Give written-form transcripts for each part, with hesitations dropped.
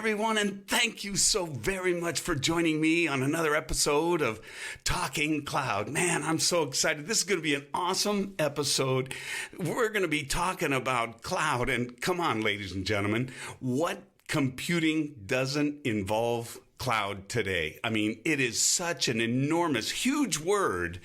everyone, and thank you so very much for joining me on another episode of Talking Cloud. Man, I'm so excited. This is going to be an awesome episode. We're going to be talking about cloud, and come on, ladies and gentlemen, what computing doesn't involve cloud today? I mean, it is such an enormous, huge word,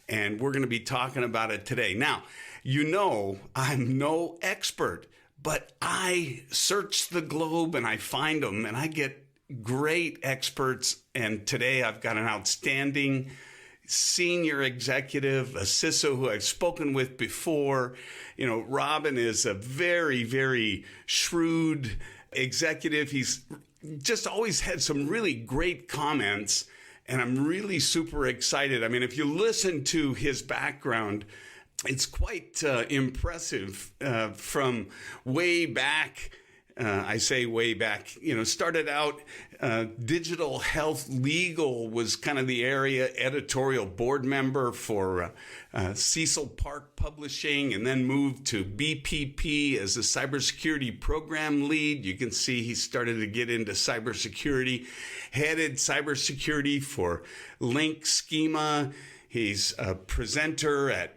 and we're going to be talking about it today. Now, you know, I'm no expert, but I search the globe and I find them and I get great experts. And today I've got an outstanding senior executive, a CISO who I've spoken with before. You know, Robin is a very, very shrewd executive. He's just always had some really great comments, and I'm really super excited. I mean, if you listen to his background, it's quite impressive from way back. I say way back, you know, started out digital health legal was kind of the area, editorial board member for Cecil Park Publishing, and then moved to BPP as a cybersecurity program lead. You can see he started to get into cybersecurity, headed cybersecurity for Link Schema. He's a presenter at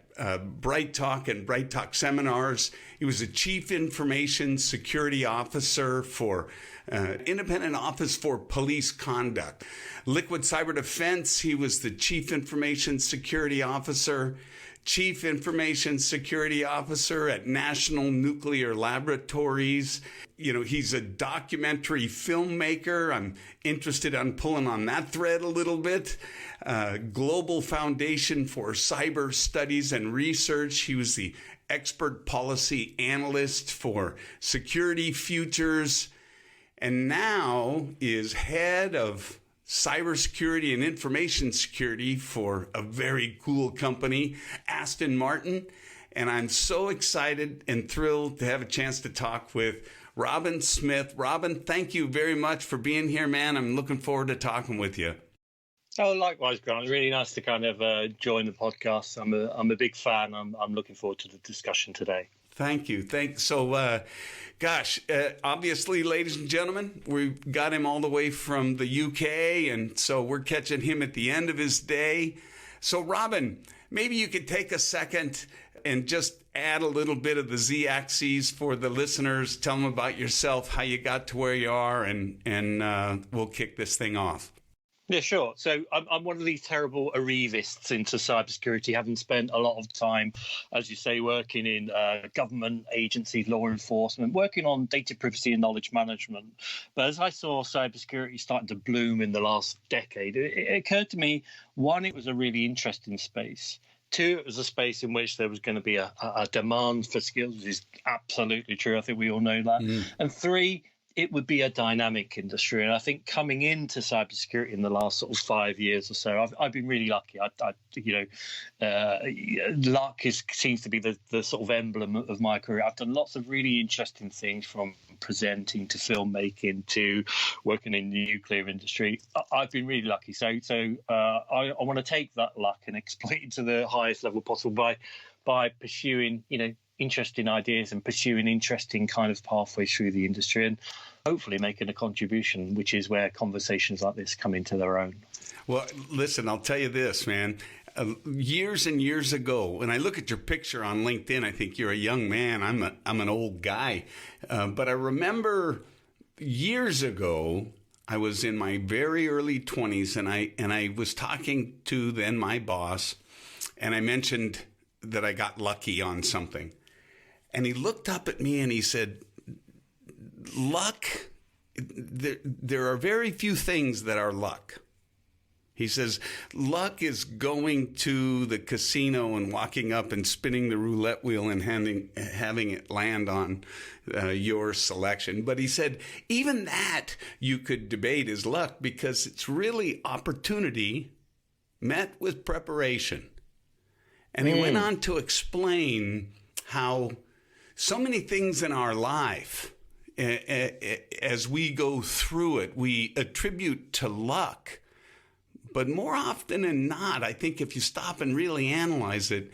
Bright Talk and Bright Talk seminars. He was a chief information security officer for Independent Office for Police Conduct. Liquid Cyber Defense, he was the chief information security officer, chief information security officer at National Nuclear Laboratories. You know, he's a documentary filmmaker. I'm interested on pulling on that thread a little bit. Global Foundation for Cyber Studies and Research. He was the expert policy analyst for Security Futures, and now is head of cybersecurity and information security for a very cool company, Aston Martin. And I'm so excited and thrilled to have a chance to talk with Robin Smith. Robin, thank you very much for being here, man. I'm looking forward to talking with you. Oh, likewise, Grant. It's really nice to kind of join the podcast. I'm a big fan. I'm looking forward to the discussion today. Thank you. So, obviously, ladies and gentlemen, we've got him all the way from the UK, and so we're catching him at the end of his day. So, Robin, maybe you could take a second and just add a little bit of the Z-axis for the listeners. Tell them about yourself, how you got to where you are, and we'll kick this thing off. Yeah, sure. So I'm one of these terrible arrivists into cybersecurity, having spent a lot of time, as you say, working in government agencies, law enforcement, working on data privacy and knowledge management. But as I saw cybersecurity starting to bloom in the last decade, it occurred to me, one, it was a really interesting space. Two, it was a space in which there was going to be a demand for skills, which is absolutely true. I think we all know that. And three, it would be a dynamic industry. And I think coming into cybersecurity in the last sort of 5 years or so, I've been really lucky. Luck seems to be the sort of emblem of my career. I've done lots of really interesting things, from presenting to filmmaking to working in the nuclear industry. I've been really lucky. So I want to take that luck and exploit it to the highest level possible by pursuing, interesting ideas and pursuing interesting kind of pathways through the industry, and hopefully making a contribution, which is where conversations like this come into their own. Well, listen, I'll tell you this, man. Years and years ago, when I look at your picture on LinkedIn, I think you're a young man. I'm an old guy. But I remember years ago, I was in my very early 20s, and I was talking to then my boss, and I mentioned that I got lucky on something. And he looked up at me and he said, luck, there are very few things that are luck. He says, luck is going to the casino and walking up and spinning the roulette wheel and having it land on your selection. But he said, even that you could debate as luck, because it's really opportunity met with preparation. And he went on to explain how so many things in our life, as we go through it, we attribute to luck. But more often than not, I think if you stop and really analyze it,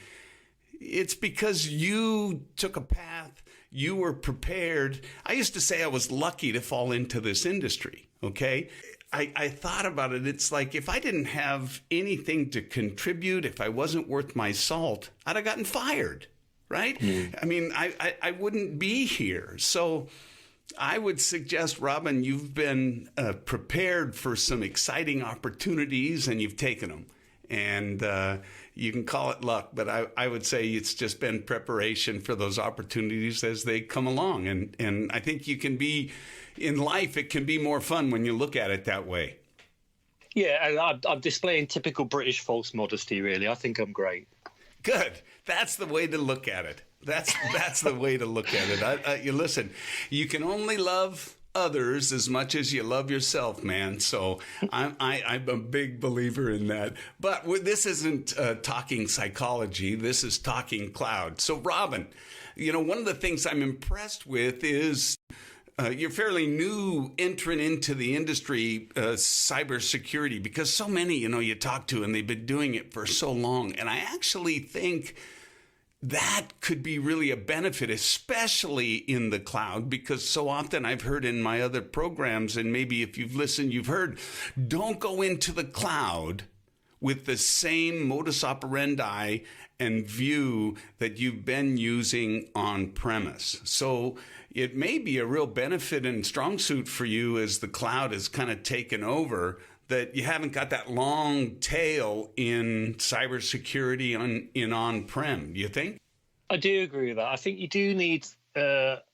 it's because you took a path, you were prepared. I used to say I was lucky to fall into this industry, okay? I thought about it. It's like if I didn't have anything to contribute, if I wasn't worth my salt, I'd have gotten fired, right? I mean, I wouldn't be here. So I would suggest, Robin, you've been prepared for some exciting opportunities and you've taken them. And you can call it luck, but I would say it's just been preparation for those opportunities as they come along. And I think you can be, in life, it can be more fun when you look at it that way. Yeah, and I'm displaying typical British false modesty, really. I think I'm great. Good. That's the way to look at it. That's the way to look at it. You listen, you can only love others as much as you love yourself, man. So I'm a big believer in that. But this isn't talking psychology. This is talking cloud. So Robin, one of the things I'm impressed with is you're fairly new entrant into the industry, cybersecurity, because so many, you talk to and they've been doing it for so long. And I actually think that could be really a benefit, especially in the cloud, because so often I've heard in my other programs, and maybe if you've listened, you've heard, don't go into the cloud with the same modus operandi and view that you've been using on premise. So it may be a real benefit and strong suit for you as the cloud is kind of taken over, that you haven't got that long tail in cybersecurity in on-prem. Do you think? I do agree with that. I think you do need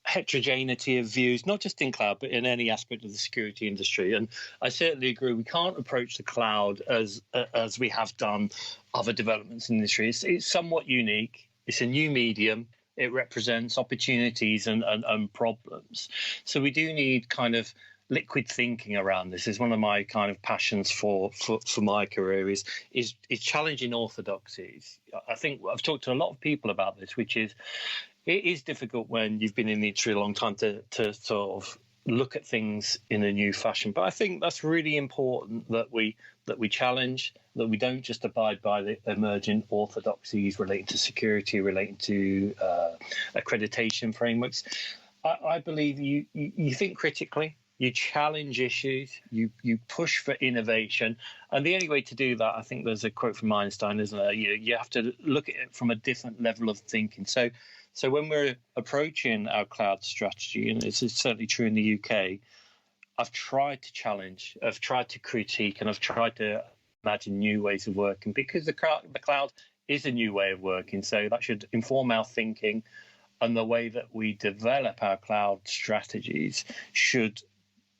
heterogeneity of views, not just in cloud, but in any aspect of the security industry. And I certainly agree. We can't approach the cloud as we have done other developments in the industry. It's somewhat unique. It's a new medium. It represents opportunities and problems. So we do need kind of liquid thinking around this. Is one of my kind of passions for my career is challenging orthodoxies. I think I've talked to a lot of people about this, which is it is difficult when you've been in the industry a long time to sort of look at things in a new fashion. But I think that's really important that we challenge, that we don't just abide by the emerging orthodoxies relating to security, relating to accreditation frameworks. I believe you think critically. You challenge issues, you push for innovation. And the only way to do that, I think there's a quote from Einstein, isn't there? You have to look at it from a different level of thinking. So when we're approaching our cloud strategy, and this is certainly true in the UK, I've tried to challenge, I've tried to critique, and I've tried to imagine new ways of working, because the cloud is a new way of working. So that should inform our thinking, and the way that we develop our cloud strategies should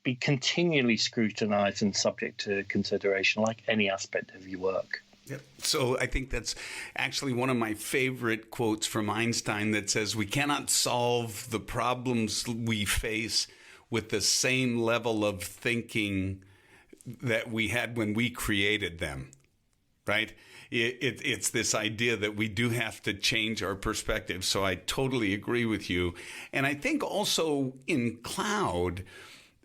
be continually scrutinized and subject to consideration, like any aspect of your work. Yep. So I think that's actually one of my favorite quotes from Einstein that says, we cannot solve the problems we face with the same level of thinking that we had when we created them, right? It's this idea that we do have to change our perspective. So I totally agree with you. And I think also in cloud,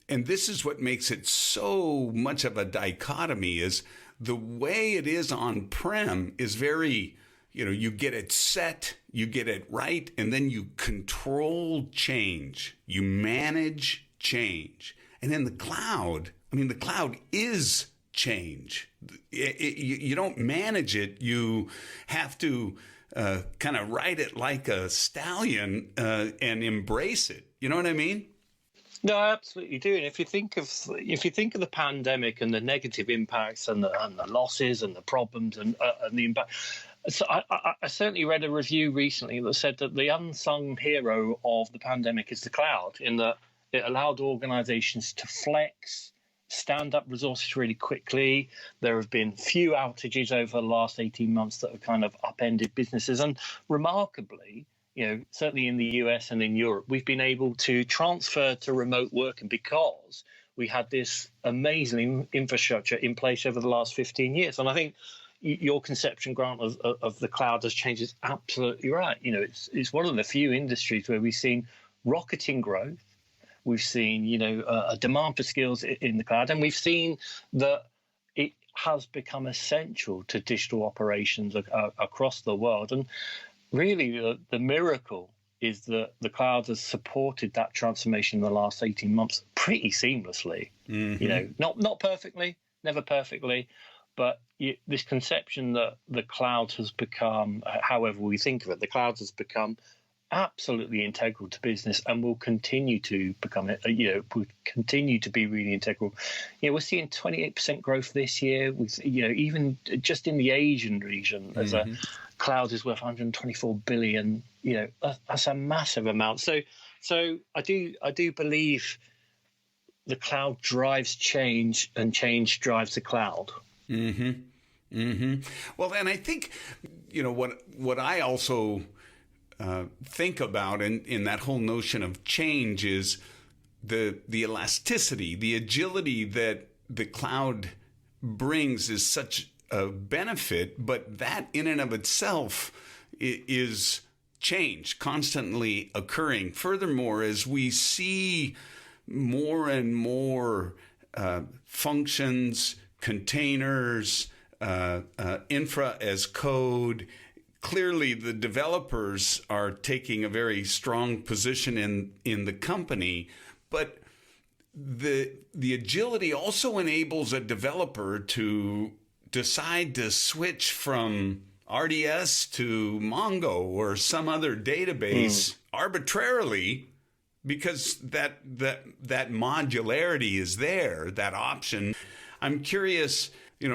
and this is what makes it so much of a dichotomy, is the way it is on-prem is very, you get it set, you get it right, and then you control change, you manage change. And in the cloud, the cloud is change. You don't manage it. You have to kind of ride it like a stallion and embrace it. You know what I mean? No, I absolutely do. And if you think of the pandemic and the negative impacts and the losses and the problems and the impact, so I certainly read a review recently that said that the unsung hero of the pandemic is the cloud, in that it allowed organizations to flex, stand up resources really quickly. There have been few outages over the last 18 months that have kind of upended businesses. And remarkably, certainly in the US and in Europe, we've been able to transfer to remote working because we had this amazing infrastructure in place over the last 15 years. And I think your conception, Grant, of the cloud has changed is absolutely right. It's one of the few industries where we've seen rocketing growth. We've seen, a demand for skills in the cloud, and we've seen that it has become essential to digital operations across the world. And really, the miracle is that the cloud has supported that transformation in the last 18 months pretty seamlessly. Not perfectly, never perfectly, but this conception that the cloud has become, however we think of it, the cloud has become absolutely integral to business and will continue to become it. Will continue to be really integral. We're seeing 28% growth this year. With even just in the Asian region, as a cloud is worth 124 billion. That's a massive amount. So I do believe the cloud drives change, and change drives the cloud. Well, and I think what I also think about in that whole notion of change is the elasticity, the agility that the cloud brings is such a benefit, but that in and of itself is change constantly occurring. Furthermore, as we see more and more functions, containers, infra as code, clearly the developers are taking a very strong position in the company, but the agility also enables a developer to decide to switch from RDS to Mongo or some other database arbitrarily, because that modularity is there, that option. I'm curious,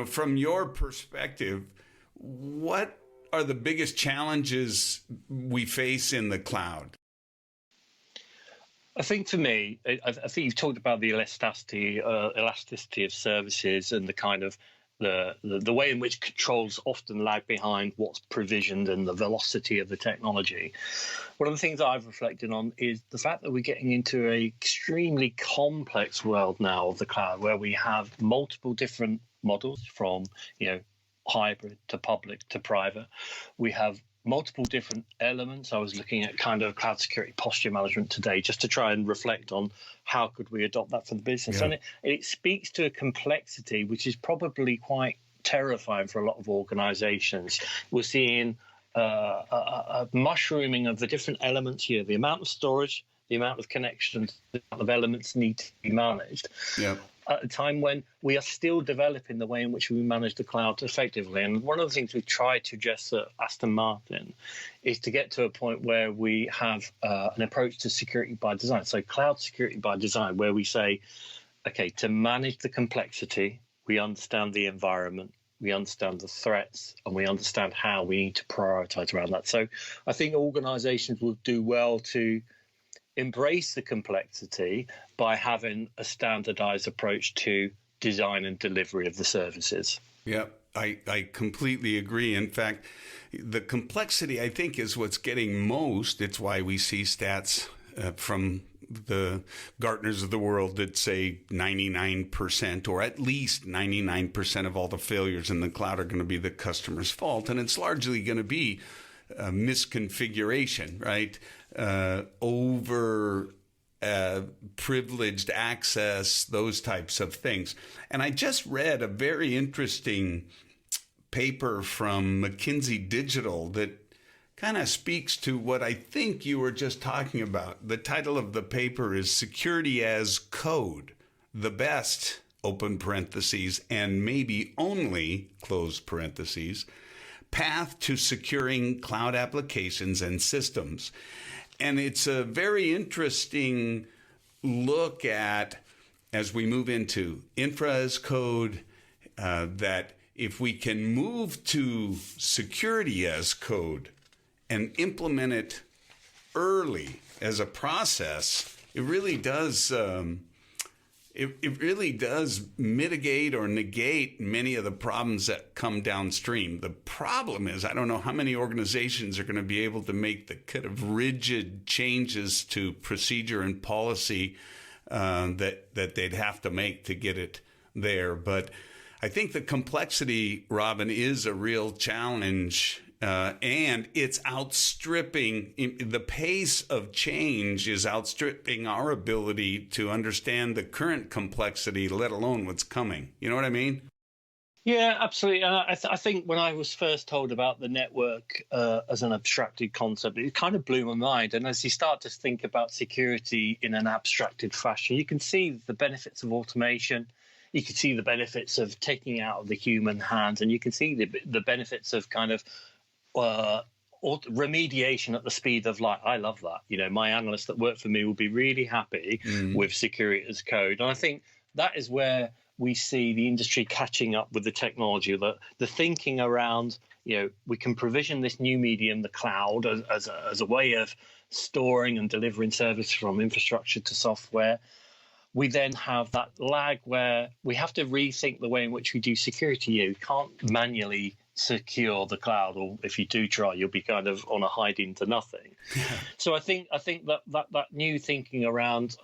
from your perspective, what are the biggest challenges we face in the cloud? I think for me, I think you've talked about the elasticity of services and the kind of the way in which controls often lag behind what's provisioned and the velocity of the technology. One of the things that I've reflected on is the fact that we're getting into an extremely complex world now of the cloud, where we have multiple different models from, hybrid to public to private. We have multiple different elements. I was looking at kind of cloud security posture management today, just to try and reflect on how could we adopt that for the business. And it speaks to a complexity which is probably quite terrifying for a lot of organizations. We're seeing a mushrooming of the different elements here, the amount of storage, the amount of connections, the amount of elements need to be managed. At a time when we are still developing the way in which we manage the cloud effectively. And one of the things we've tried to address at Aston Martin is to get to a point where we have an approach to security by design. So cloud security by design, where we say, okay, to manage the complexity, we understand the environment, we understand the threats, and we understand how we need to prioritize around that. So I think organizations will do well to embrace the complexity by having a standardized approach to design and delivery of the services. Yeah, I completely agree. In fact, the complexity, I think, is what's getting most. It's why we see stats from the Gartners of the world that say 99% or at least 99% of all the failures in the cloud are going to be the customer's fault. And it's largely going to be misconfiguration, right? Over privileged access, those types of things. And I just read a very interesting paper from McKinsey Digital that kind of speaks to what I think you were just talking about. The title of the paper is Security as Code, the best, open parentheses, and maybe only, close parentheses, path to securing cloud applications and systems. And it's a very interesting look at, as we move into infra as code, that if we can move to security as code and implement it early as a process, it really does it really does mitigate or negate many of the problems that come downstream. The problem is, I don't know how many organizations are going to be able to make the kind of rigid changes to procedure and policy that they'd have to make to get it there. But I think the complexity, Robin, is a real challenge. And it's outstripping, the pace of change is outstripping our ability to understand the current complexity, let alone what's coming. You know what I mean? Yeah, absolutely. And I think when I was first told about the network as an abstracted concept, it kind of blew my mind. And as you start to think about security in an abstracted fashion, you can see the benefits of automation. You can see the benefits of taking out of the human hands, and you can see the benefits of kind of remediation at the speed of light. I love that. My analysts that work for me will be really happy with security as code. And I think that is where we see the industry catching up with the technology, the thinking around, we can provision this new medium, the cloud, as a way of storing and delivering service from infrastructure to software. We then have that lag where we have to rethink the way in which we do security. You can't manually secure the cloud, or if you do try, you'll be kind of on a hide into nothing. So I think that new thinking around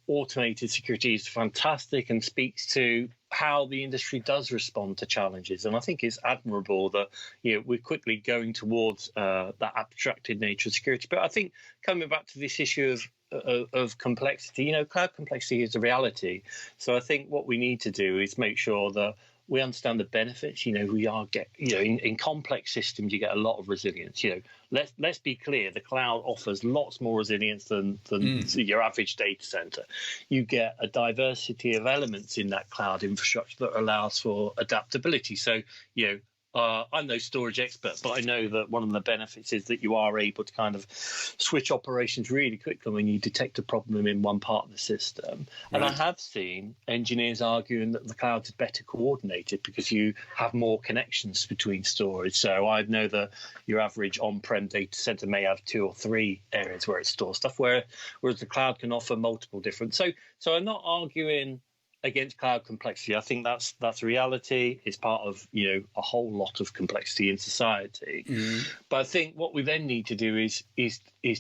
automated security is fantastic and speaks to how the industry does respond to challenges. And I think it's admirable that we're quickly going towards that abstracted nature of security. But I think coming back to this issue of complexity, cloud complexity is a reality. So I think what we need to do is make sure that we understand the benefits. In complex systems, you get a lot of resilience. Let's be clear, the cloud offers lots more resilience than your average data center. You get a diversity of elements in that cloud infrastructure that allows for adaptability. So, I'm no storage expert, but I know that one of the benefits is that you are able to kind of switch operations really quickly when you detect a problem in one part of the system. Right. And I have seen engineers arguing that the cloud is better coordinated because you have more connections between storage. So I know that your average on-prem data center may have 2 or 3 areas where it stores stuff, whereas the cloud can offer multiple different. So I'm not arguing against cloud complexity. I think that's reality. It's part of a whole lot of complexity in society. But I think what we then need to do is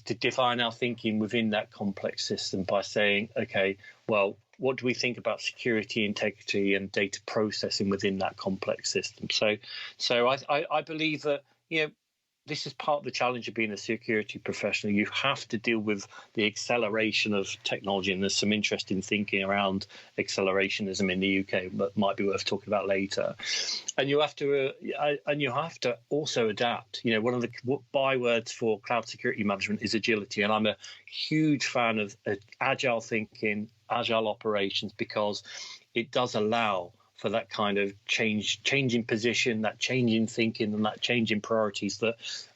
to define our thinking within that complex system by saying, okay, well, what do we think about security, integrity, and data processing within that complex system? So I believe that this is part of the challenge of being a security professional. You have to deal with the acceleration of technology, and there's some interesting thinking around accelerationism in the UK that might be worth talking about later. And you have to also adapt. One of the bywords for cloud security management is agility, and I'm a huge fan of agile thinking, agile operations, because it does allow for that kind of change in position, that change in thinking, and that change in priorities that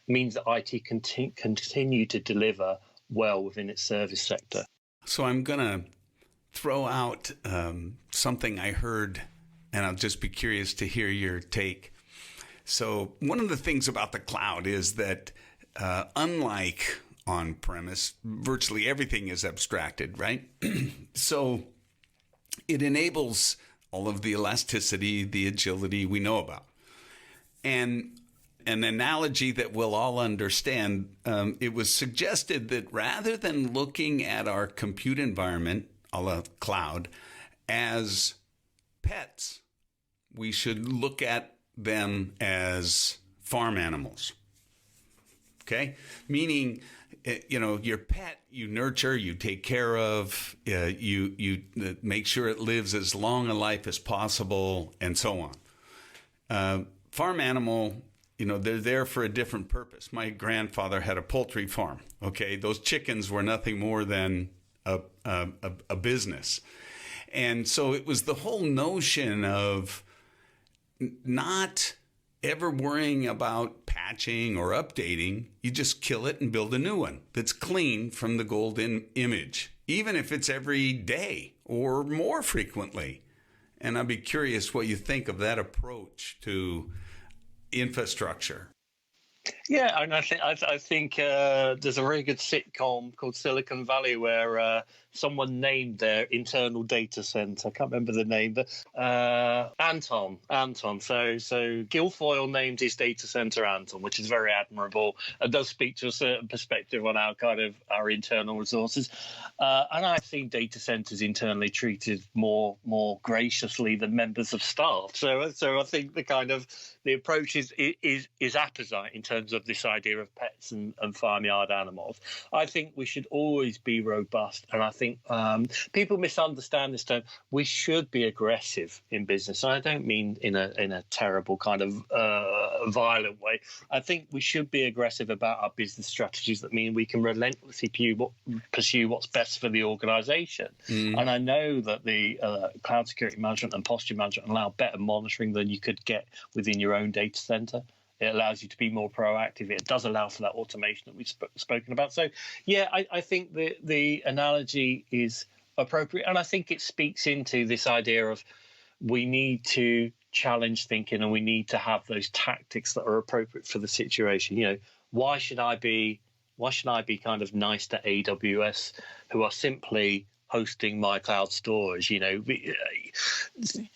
means that IT can continue to deliver well within its service sector. So I'm going to throw out something I heard, and I'll just be curious to hear your take. So one of the things about the cloud is that unlike on-premise, virtually everything is abstracted, right? So it enables all of the elasticity, the agility we know about. And an analogy that we'll all understand, it was suggested that rather than looking at our compute environment, a la cloud, as pets, we should look at them as farm animals. Okay? Meaning, your pet, you nurture, you take care of, you make sure it lives as long a life as possible, and so on. Farm animal, they're there for a different purpose. My grandfather had a poultry farm. Okay, those chickens were nothing more than a business, and so it was the whole notion of not ever worrying about patching or updating. You just kill it and build a new one that's clean from the golden image, even if it's every day or more frequently. And I'd be curious what you think of that approach to infrastructure. Yeah, and I think there's a very good sitcom called Silicon Valley where someone named their internal data center. I can't remember the name, but Anton. So Guilfoyle named his data center Anton, which is very admirable and does speak to a certain perspective on our internal resources. And I've seen data centers internally treated more graciously than members of staff. So I think the approach is apposite in terms of this idea of pets and farmyard animals. I think we should always be robust, and I think people misunderstand this term. We should be aggressive in business. And I don't mean in a terrible kind of violent way. I think we should be aggressive about our business strategies that mean we can relentlessly pursue what's best for the organization. And I know that the cloud security management and posture management allow better monitoring than you could get within your own data center. It allows you to be more proactive. It does allow for that automation that we've spoken about. So, yeah, I think the analogy is appropriate. And I think it speaks into this idea of we need to challenge thinking, and we need to have those tactics that are appropriate for the situation. You know, why should I be kind of nice to AWS, who are simply hosting my cloud storage? You know,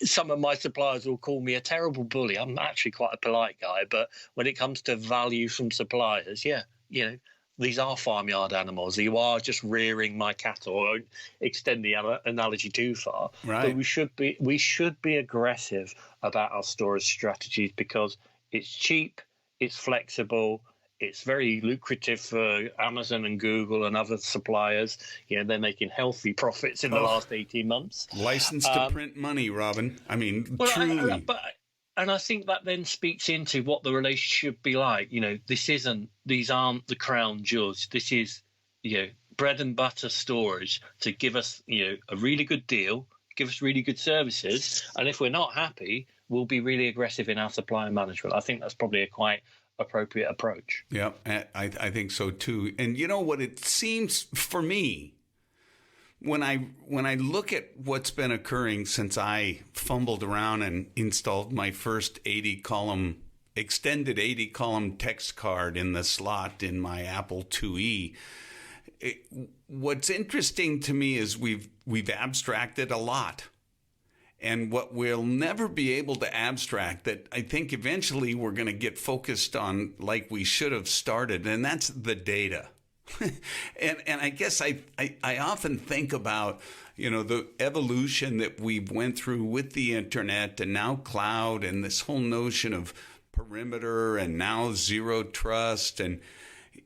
some of my suppliers will call me a terrible bully. I'm actually quite a polite guy, but when it comes to value from suppliers, yeah, you know, these are farmyard animals. You are just rearing my cattle. I won't extend the analogy too far. Right. But we should be aggressive about our storage strategies because it's cheap, it's flexible, it's very lucrative for Amazon and Google and other suppliers. You know, they're making healthy profits in the last 18 months. License to print money, Robin. I mean, well, truly. And I think that then speaks into what the relationship should be like. You know, these aren't the crown jewels. This is, you know, bread and butter storage to give us, you know, a really good deal, give us really good services. And if we're not happy, we'll be really aggressive in our supplier management. I think that's probably a quite appropriate approach. Yeah, I think so too. And you know what it seems for me, when I look at what's been occurring since I fumbled around and installed my first extended 80-column text card in the slot in my Apple IIe, what's interesting to me is we've abstracted a lot. And what we'll never be able to abstract that I think eventually we're going to get focused on, like we should have started, and that's the data. and I guess I often think about, you know, the evolution that we went through with the internet and now cloud and this whole notion of perimeter and now zero trust. And,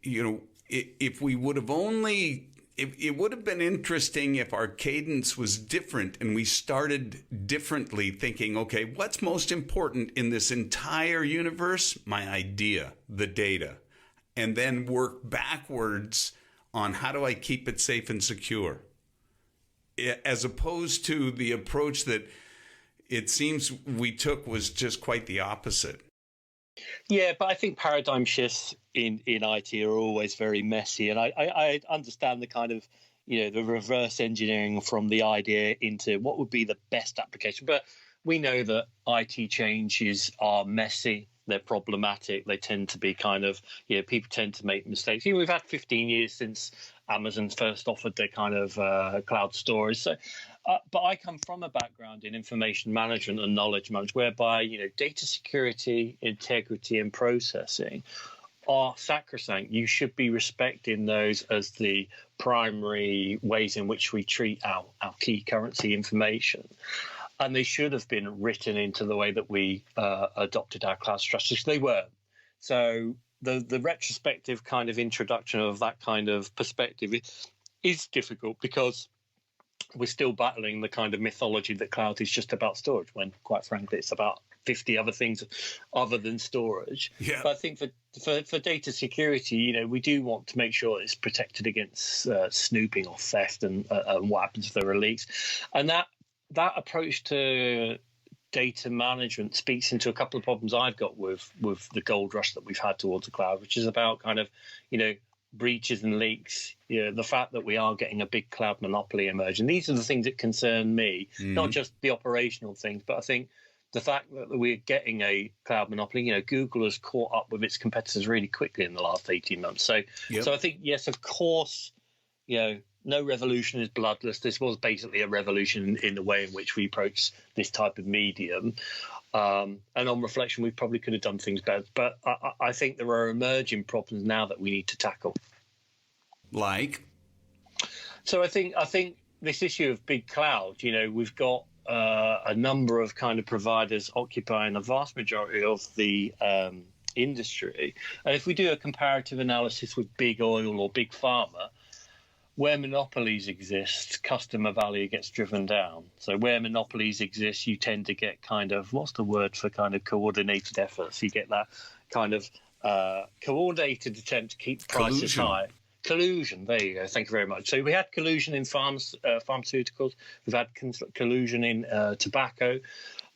you know, if we would have only... It would have been interesting if our cadence was different and we started differently thinking, okay, what's most important in this entire universe? My idea, the data, and then work backwards on how do I keep it safe and secure, as opposed to the approach that it seems we took was just quite the opposite. Yeah, but I think paradigm shifts in IT are always very messy. And I understand the kind of, you know, the reverse engineering from the idea into what would be the best application. But we know that IT changes are messy. They're problematic. They tend to be kind of, you know, people tend to make mistakes. You know, we've had 15 years since Amazon first offered their kind of cloud storage. So, but I come from a background in information management and knowledge management, whereby, you know, data security, integrity, and processing are sacrosanct. You should be respecting those as the primary ways in which we treat our key currency information. And they should have been written into the way that we adopted our cloud strategies. They weren't. So the retrospective kind of introduction of that kind of perspective is difficult because we're still battling the kind of mythology that cloud is just about storage, when quite frankly it's about 50 other things other than storage. Yeah. But I think for data security, you know, we do want to make sure it's protected against snooping or theft and what happens if there are leaks. And that approach to data management speaks into a couple of problems I've got with the gold rush that we've had towards the cloud, which is about kind of, you know, breaches and leaks, you know, the fact that we are getting a big cloud monopoly emerging. These are the things that concern me, not just the operational things, but I think the fact that we're getting a cloud monopoly, you know, Google has caught up with its competitors really quickly in the last 18 months. So I think, yes, of course, you know, no revolution is bloodless. This was basically a revolution in the way in which we approach this type of medium. And on reflection, we probably could have done things better. But I think there are emerging problems now that we need to tackle. Like? So I think this issue of big cloud, you know, we've got a number of kind of providers occupying a vast majority of the industry. And if we do a comparative analysis with big oil or big pharma, where monopolies exist, customer value gets driven down. So where monopolies exist, you tend to get kind of, what's the word for kind of coordinated efforts? You get that kind of coordinated attempt to keep prices high. Collusion, there you go. Thank you very much. So we had collusion in pharmaceuticals. We've had collusion in tobacco.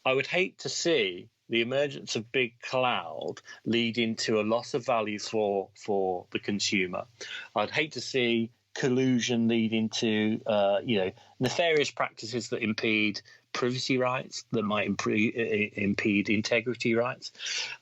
I would hate to see the emergence of big cloud leading to a loss of value for the consumer. I'd hate to see collusion leading to nefarious practices that impede privacy rights, that might impede integrity rights.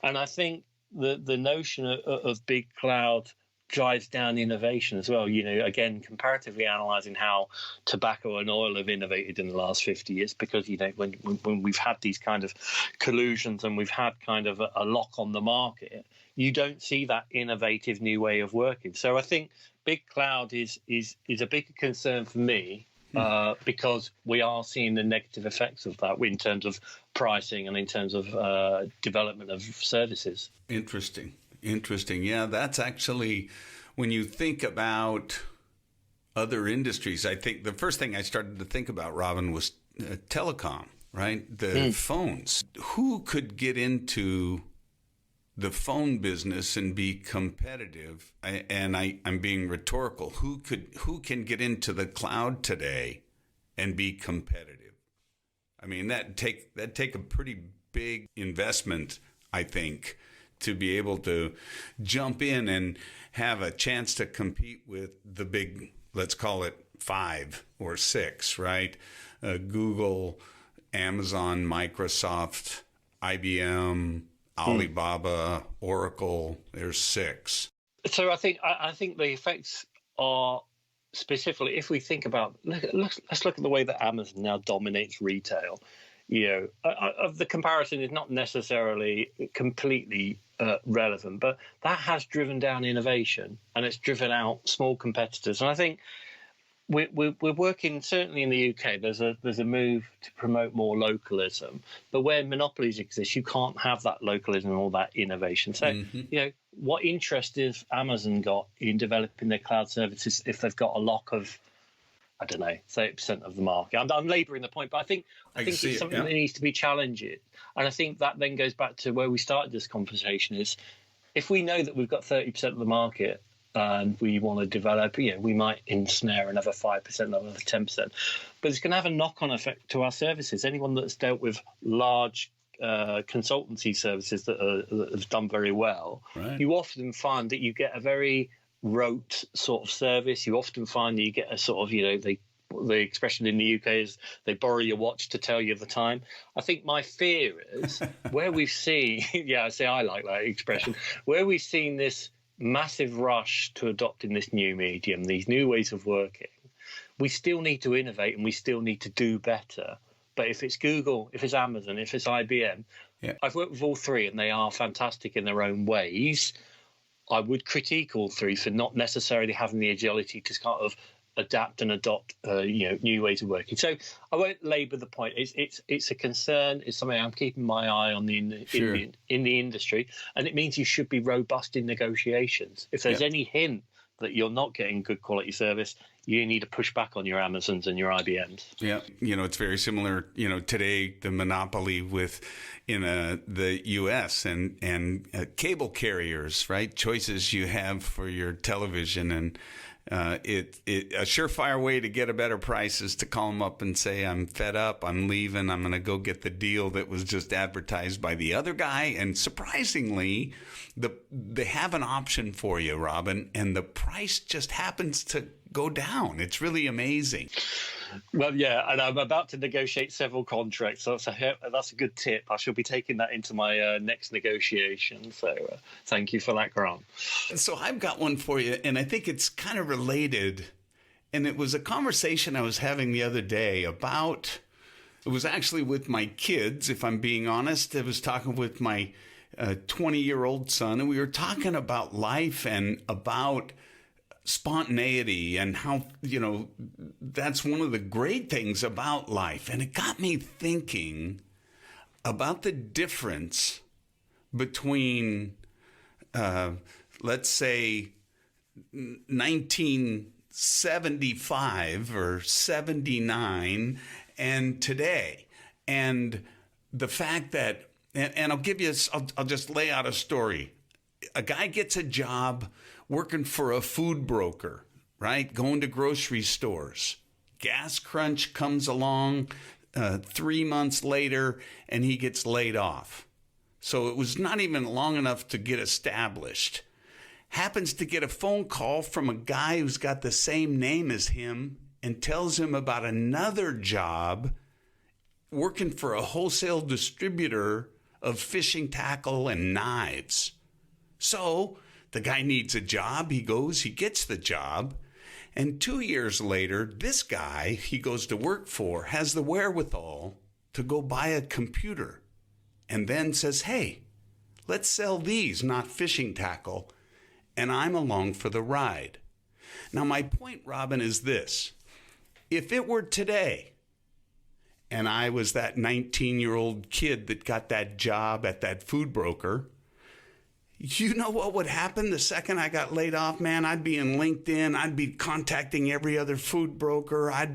And I think the notion of big cloud drives down innovation as well. Again, comparatively analysing how tobacco and oil have innovated in the last 50 years, because when we've had these kind of collusions and we've had kind of a lock on the market, you don't see that innovative new way of working. So I think big cloud is a bigger concern for me, because we are seeing the negative effects of that in terms of pricing and in terms of development of services. Interesting. Yeah, that's actually, when you think about other industries, I think the first thing I started to think about, Robin, was telecom, right? The phones. Who could get into the phone business and be competitive? I'm being rhetorical. Who can get into the cloud today and be competitive? I mean, that take a pretty big investment, I think, to be able to jump in and have a chance to compete with the big, let's call it 5 or 6, right? Google, Amazon, Microsoft, IBM, Alibaba, Oracle. There's 6. So I think the effects are specifically, if we think about, let's look at the way that Amazon now dominates retail. Of the comparison is not necessarily completely relevant, but that has driven down innovation and it's driven out small competitors. And I think we're working, certainly in the UK, there's a move to promote more localism, but where monopolies exist, you can't have that localism or that innovation. So, what interest has Amazon got in developing their cloud services if they've got a lock of, I don't know, 30% of the market? I'm labouring the point, but I think it's something that needs to be challenged. And I think that then goes back to where we started this conversation, is if we know that we've got 30% of the market and we want to develop, we might ensnare another 5%, another 10%. But it's going to have a knock-on effect to our services. Anyone that's dealt with large consultancy services that have done very well, right, you often find that you get a very rote sort of service. You often find that you get a sort of, the expression in the UK is they borrow your watch to tell you the time. I think my fear is where we've seen, I like that expression, where we've seen this massive rush to adopting this new medium, these new ways of working, we still need to innovate and we still need to do better. But if it's Google, if it's Amazon, if it's IBM, I've worked with all three and they are fantastic in their own ways. I would critique all three for not necessarily having the agility to kind of adapt and adopt, new ways of working. So I won't labour the point. It's a concern. It's something I'm keeping my eye on in the industry, and it means you should be robust in negotiations. If there's any hint that you're not getting good quality service, you need to push back on your Amazons and your IBMs. Yeah, it's very similar. Today the monopoly in the U.S. and cable carriers, right? Choices you have for your television, and a surefire way to get a better price is to call them up and say, I'm fed up, I'm leaving, I'm going to go get the deal that was just advertised by the other guy. And surprisingly, they have an option for you, Robin, and the price just happens to go down. It's really amazing. Well, and I'm about to negotiate several contracts, so that's a good tip. I shall be taking that into my next negotiation. So thank you for that, Grant. So I've got one for you, and I think it's kind of related. And it was a conversation I was having the other day about, it was actually with my kids, if I'm being honest. I was talking with my 20-year-old son, and we were talking about life and about spontaneity and how, that's one of the great things about life. And it got me thinking about the difference between let's say 1975 or 79 and today. And the fact that, and I'll just lay out a story. A guy gets a job working for a food broker, right? Going to grocery stores. Gas crunch comes along 3 months later, and he gets laid off. So it was not even long enough to get established. Happens to get a phone call from a guy who's got the same name as him and tells him about another job working for a wholesale distributor of fishing tackle and knives. So the guy needs a job. He goes, he gets the job. And 2 years later, this guy he goes to work for has the wherewithal to go buy a computer and then says, hey, let's sell these, not fishing tackle. And I'm along for the ride. Now, my point, Robin, is this. If it were today, and I was that 19-year-old kid that got that job at that food broker, you know what would happen the second I got laid off, man? I'd be in LinkedIn. I'd be contacting every other food broker. I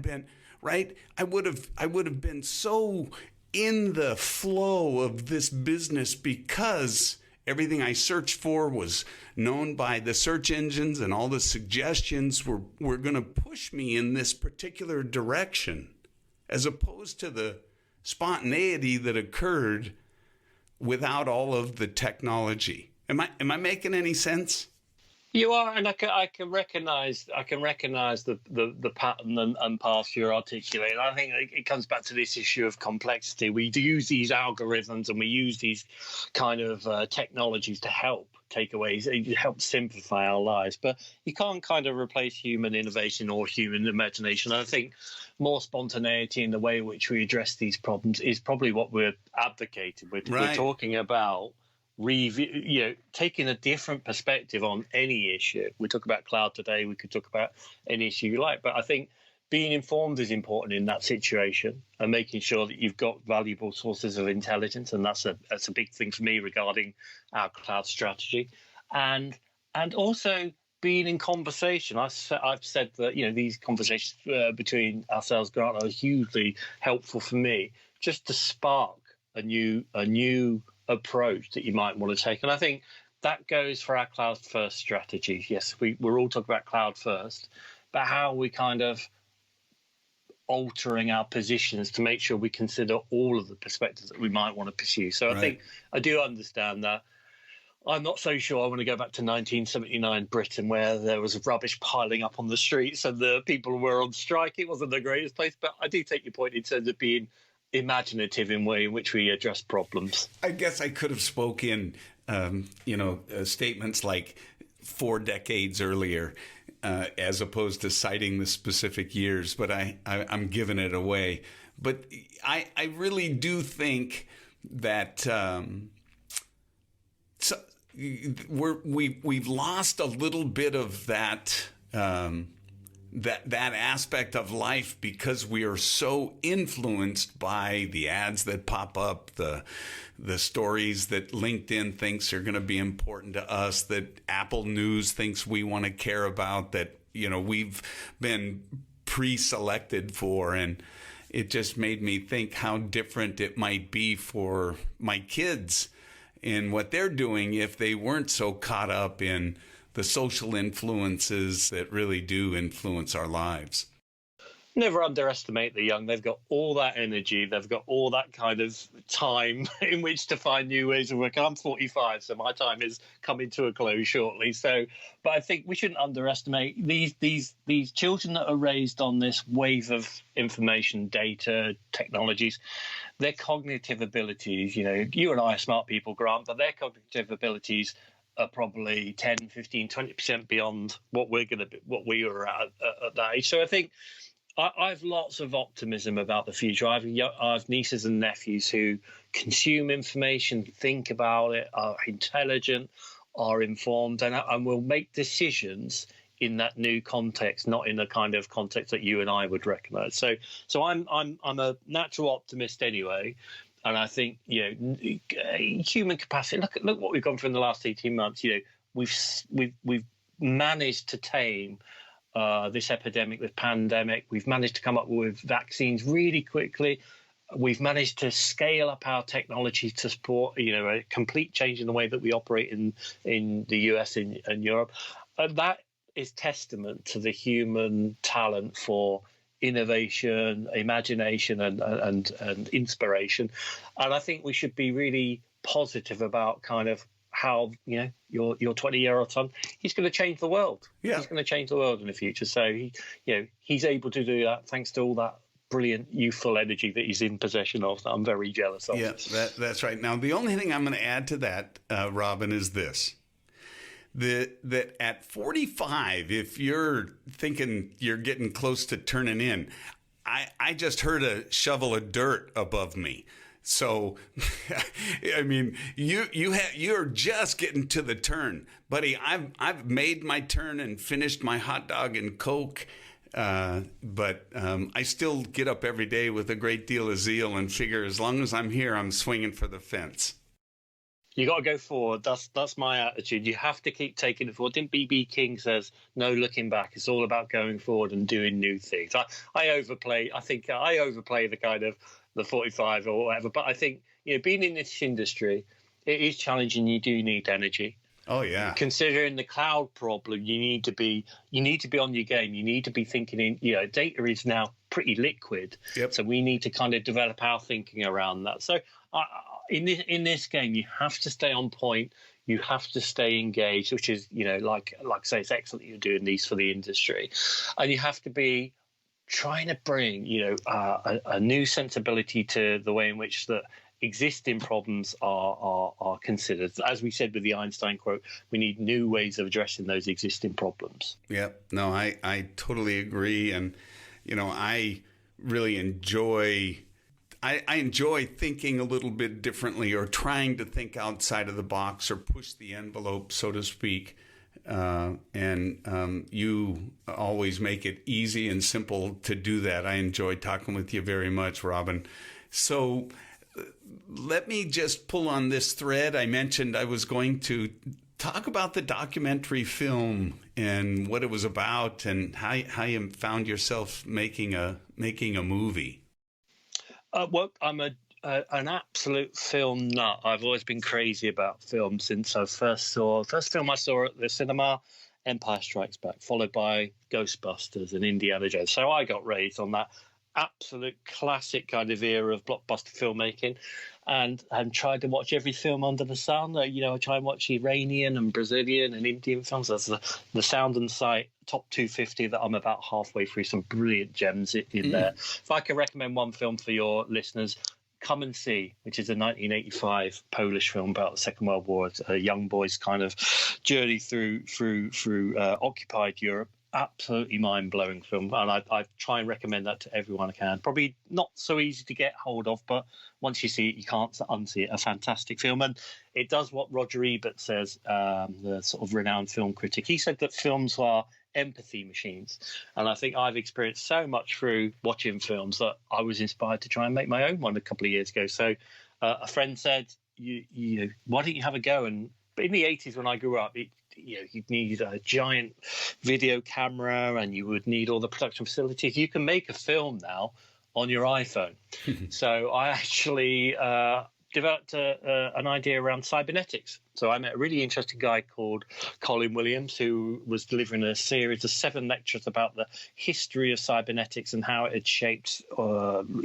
would have been so in the flow of this business because everything I searched for was known by the search engines, and all the suggestions were going to push me in this particular direction, as opposed to the spontaneity that occurred without all of the technology. Am I making any sense? You are, and I can recognise the pattern and path you're articulating. I think it comes back to this issue of complexity. We do use these algorithms and we use these kind of technologies to help help simplify our lives, but you can't kind of replace human innovation or human imagination. I think more spontaneity in the way in which we address these problems is probably what we're advocating. We're talking about taking a different perspective on any issue. We talk about cloud today, we could talk about any issue you like, but I think being informed is important in that situation and making sure that you've got valuable sources of intelligence, and that's a big thing for me regarding our cloud strategy, and also being in conversation. I've said that these conversations between ourselves, Grant, are hugely helpful for me, just to spark a new approach that you might want to take. And I think that goes for our cloud first strategy. Yes, we're all talking about cloud first, but how are we kind of altering our positions to make sure we consider all of the perspectives that we might want to pursue. So I think I do understand that. I'm not so sure I want to go back to 1979 Britain, where there was rubbish piling up on the streets and the people were on strike. It wasn't the greatest place, but I do take your point in terms of being imaginative in way in which we address problems. I guess I could have spoken, statements like 4 decades earlier, as opposed to citing the specific years, but I'm giving it away. But I really do think that we've lost a little bit of that that aspect of life because we are so influenced by the ads that pop up, the stories that LinkedIn thinks are going to be important to us, that Apple News thinks we want to care about, that we've been pre-selected for. And it just made me think how different it might be for my kids in what they're doing if they weren't so caught up in the social influences that really do influence our lives. Never underestimate the young. They've got all that energy. They've got all that kind of time in which to find new ways of working. I'm 45, so my time is coming to a close shortly. But I think we shouldn't underestimate these children that are raised on this wave of information, data, technologies. Their cognitive abilities, you and I are smart people, Grant, but their cognitive abilities are probably 10, 15, 20% beyond what we were at that age. So I think I've lots of optimism about the future. I have nieces and nephews who consume information, think about it, are intelligent, are informed, and will make decisions in that new context, not in the kind of context that you and I would recognise. So I'm a natural optimist anyway. And I think, human capacity. Look what we've gone through in the last 18 months. We've managed to tame this epidemic, this pandemic. We've managed to come up with vaccines really quickly. We've managed to scale up our technology to support, a complete change in the way that we operate in the US and Europe. And that is testament to the human talent for innovation, imagination, and inspiration. And I think we should be really positive about kind of how your 20-year-old son, he's going to change the world. Yeah. He's going to change the world in the future. So he's able to do that thanks to all that brilliant youthful energy that he's in possession of, that I'm very jealous of. Yeah, that's right. Now, the only thing I'm going to add to that, Robin, is this. That at 45, if you're thinking you're getting close to turning in, I just heard a shovel of dirt above me. So, I mean, you're just getting to the turn, buddy. I've made my turn and finished my hot dog and Coke. But I still get up every day with a great deal of zeal and figure as long as I'm here, I'm swinging for the fence. You got to go forward. That's my attitude. You have to keep taking it forward. Didn't B.B. King says, no looking back. It's all about going forward and doing new things. I overplay the kind of the 45 or whatever. But I think, being in this industry, it is challenging. You do need energy. Oh, yeah. Considering the cloud problem, you need to be on your game. You need to be thinking data is now pretty liquid. Yep. So we need to kind of develop our thinking around that. So in this game, you have to stay on point. You have to stay engaged, which is, like I say, it's excellent that you're doing these for the industry. And you have to be trying to bring, a new sensibility to the way in which the existing problems are considered. As we said with the Einstein quote, we need new ways of addressing those existing problems. Yeah, no, I totally agree. And, I really enjoy thinking a little bit differently, or trying to think outside of the box, or push the envelope, so to speak. And you always make it easy and simple to do that. I enjoyed talking with you very much, Robin. So let me just pull on this thread. I mentioned I was going to talk about the documentary film and what it was about, and how you found yourself making a movie. Well, I'm an absolute film nut. I've always been crazy about film since I first film I saw at the cinema, Empire Strikes Back, followed by Ghostbusters and Indiana Jones. So I got raised on that absolute classic kind of era of blockbuster filmmaking, and tried to watch every film under the sun. I try and watch Iranian and Brazilian and Indian films. That's the Sound and Sight top 250 that I'm about halfway through. Some brilliant gems in there. If I can recommend one film for your listeners, Come and See, which is a 1985 Polish film about the Second World War. It's a young boy's kind of journey through occupied Europe. Absolutely mind-blowing film, and I try and recommend that to everyone I can. Probably not so easy to get hold of, but once you see it, you can't unsee it. A fantastic film, and it does what Roger Ebert says, the sort of renowned film critic. He said that films are empathy machines, and I think I've experienced so much through watching films that I was inspired to try and make my own one a couple of years ago. So a friend said, why don't you have a go? And in the 80s when I grew up, you'd need a giant video camera, and you would need all the production facilities. You can make a film now on your iPhone. So I actually developed an idea around cybernetics. So I met a really interesting guy called Colin Williams, who was delivering a series of 7 lectures about the history of cybernetics and how it had shaped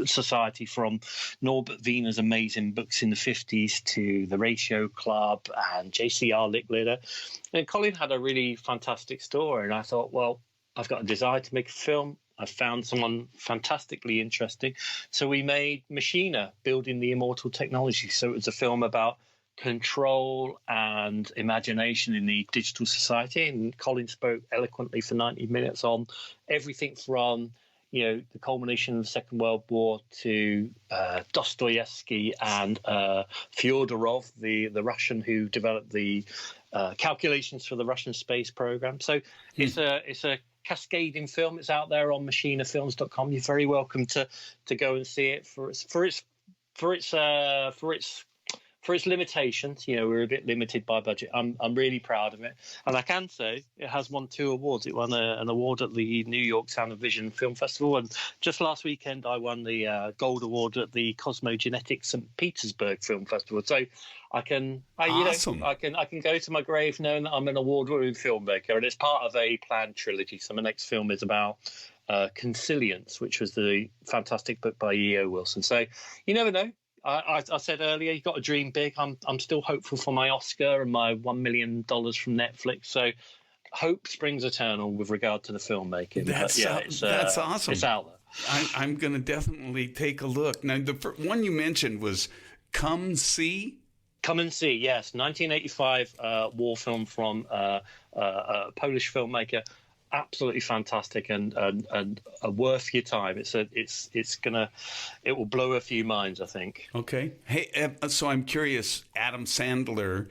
society, from Norbert Wiener's amazing books in the 50s to the Ratio Club and J.C.R. Licklider. And Colin had a really fantastic story, and I thought, well, I've got a desire to make a film. I found someone fantastically interesting. So we made Machina, Building the Immortal Technology. So it was a film about control and imagination in the digital society. And Colin spoke eloquently for 90 minutes on everything from, the culmination of the Second World War to Dostoevsky and Fyodorov, the Russian who developed the calculations for the Russian space program. So it's a cascading film. It's out there on machinafilms.com. You're very welcome to go and see it for its for its limitations, we're a bit limited by budget. I'm really proud of it, and I can say it has won 2 awards. It won an award at the New York Sound and Vision Film Festival, and just last weekend I won the Gold Award at the Cosmogenetics St. Petersburg Film Festival. So I can go to my grave knowing that I'm an award-winning filmmaker, and it's part of a planned trilogy. So my next film is about Consilience, which was the fantastic book by E.O. Wilson. So you never know. I said earlier, you got to dream big. I'm still hopeful for my Oscar and my $1 million from Netflix. So hope springs eternal with regard to the filmmaking. That's awesome. It's out there. I'm going to definitely take a look. Now, the one you mentioned was Come See? Come and See, yes. 1985 war film from a Polish filmmaker. Absolutely fantastic and worth your time. It will blow a few minds, I think. Okay. Hey, so I'm curious. Adam Sandler,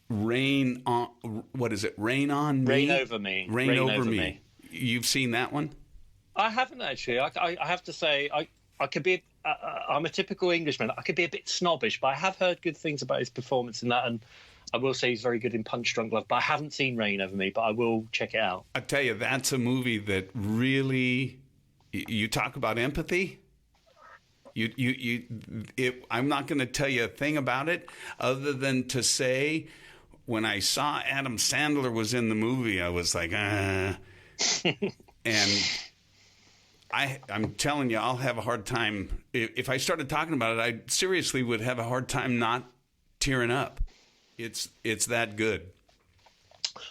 Rain on Me? Rain Over Me. Rain Over Me. You've seen that one? I haven't actually. I have to say I could be. I'm a typical Englishman. I could be a bit snobbish, but I have heard good things about his performance in that, and I will say he's very good in Punch Drunk Love, but I haven't seen Rain Over Me, but I will check it out. I tell you, that's a movie that really, you talk about empathy. I'm not going to tell you a thing about it other than to say, when I saw Adam Sandler was in the movie, I was like, and I'm telling you, I'll have a hard time. If I started talking about it, I seriously would have a hard time not tearing up. It's that good.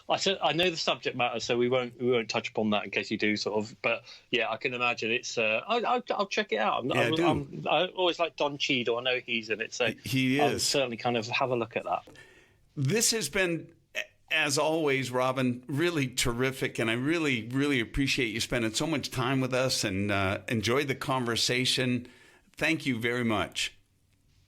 I know the subject matter, so we won't touch upon that in case you do sort of. But yeah, I can imagine it's. I'll check it out. I always like Don Cheadle. I know he's in it, so he is. I'll certainly kind of have a look at that. This has been, as always, Robin, really terrific, and I really, really appreciate you spending so much time with us and enjoyed the conversation. Thank you very much.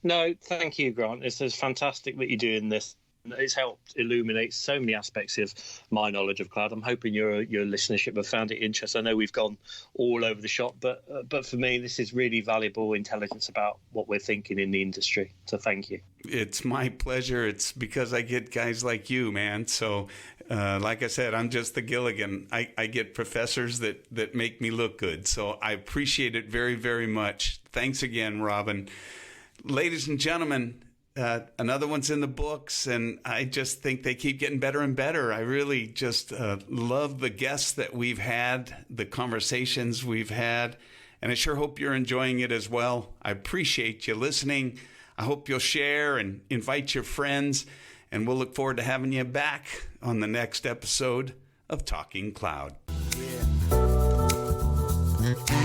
No, thank you, Grant. It's fantastic that you're doing this. It's helped illuminate so many aspects of my knowledge of cloud. I'm hoping your listenership have found it interesting. I know we've gone all over the shop, but for me, this is really valuable intelligence about what we're thinking in the industry. So thank you. It's my pleasure. It's because I get guys like you, man. So like I said, I'm just the Gilligan. I get professors that make me look good. So I appreciate it very, very much. Thanks again, Robin. Ladies and gentlemen, another one's in the books, and I just think they keep getting better and better. I really just love the guests that we've had, the conversations we've had, and I sure hope you're enjoying it as well. I appreciate you listening. I hope you'll share and invite your friends, and we'll look forward to having you back on the next episode of Talking Cloud. Yeah.